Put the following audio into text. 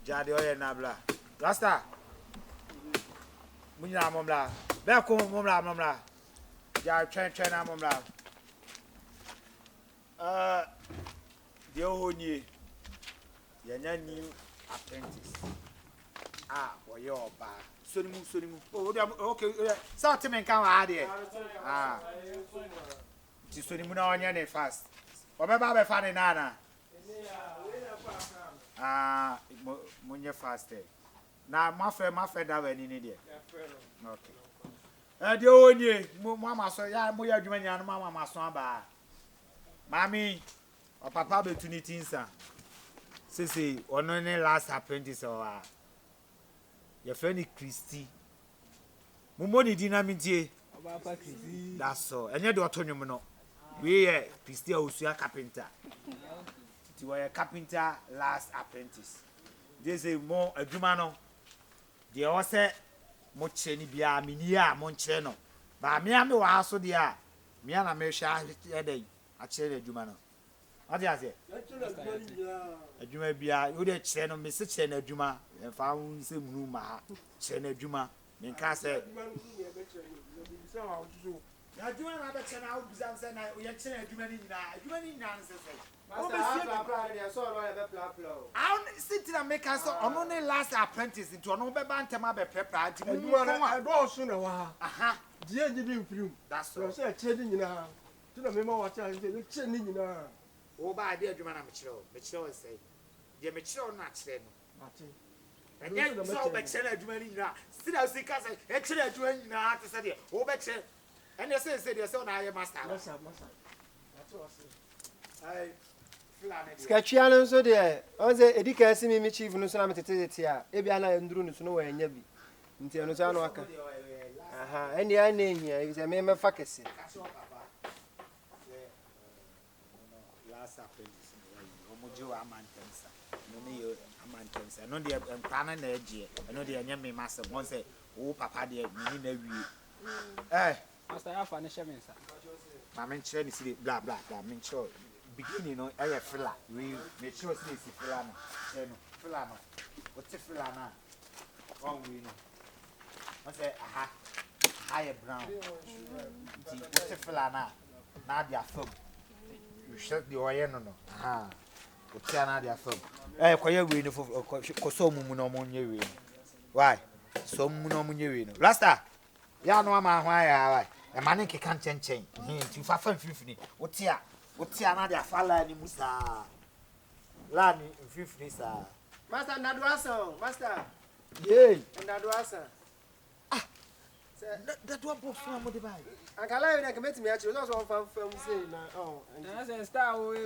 Jadi oye nabla. Rasta. Munya momla. Be ko momla. Ja twen na momla. The onye. Yanya new apprentice. Oye oba. Sonimu. Oh, okay. So temen kan wa ade. Ti sonimu na onye ne fast. Obeba be fa ne nana. Munye fast. Na mafe da we ni de. Okay. The onye mama so ya mo ya adwuma nya no mama so aba. Mami o papa be tuniti nsa. Sisi ono ne last apprentice o your friend Christy. Mumoni dinamitie. Papa Christy. That's all. Enye de otonwom no. We Christy Osua carpenter. Ti we carpenter last apprentice. They say more adwuma no. De o se mo kire ni bia meni a mo nkire no. Ba me ame wa so de a me na me hwa edai a kire adwuma no. Ade ase. Adwuma bia wo de kire no me se kire na adwuma fa hu se munu ma kire na adwuma me nka se adwuma na be kire na wo bizam se na wo ye kire adwuma ni nyina nse se Master, I saw a blah. I sit in a make us on the last apprentice into an over bantama be prepare. I go soon. Aha, dear, didn't film. that's So I all. said, changing in a to the memo what I said, changing in a Oh, by dear Jumana Mitchell say, dear Mitchell not saying. And yet, so Mitchell Jumana, still I see cousin, actually Jumana to say, oh, Mitchell. And you say, yes, I am master. That's what I I Sketchiano so there. On the Edika see me chief no so am tete here. Ebiana nduru no so no wanya bi. Nti no so no aka. Aha, eni ane hia, e say me fa kese. Last apprentice omojo amantensa. No ne amantensa. No de empana na age. No de anya me masse. Won say wo papa de ni na wie. Master afa ne shemensa. Ma men kire ni si bla men kire beginning no aye fila we make sure say si fila no fila no what fila na one we no I say aha high brown what fila na dia fam you shut the oil no aha what na dia fam koye we no ko so mumu no mo nye we why so mumu no mo nye we no rasta ya no ama hwa ya why e mane ke kan chen ti fa fa fifini what na dia fala ni musa la ni fifini sa Master Naduasa, Master. yey Naduasa. that one box from the buy Akala you na kemeti me achi, so so fan say na And I said, star, we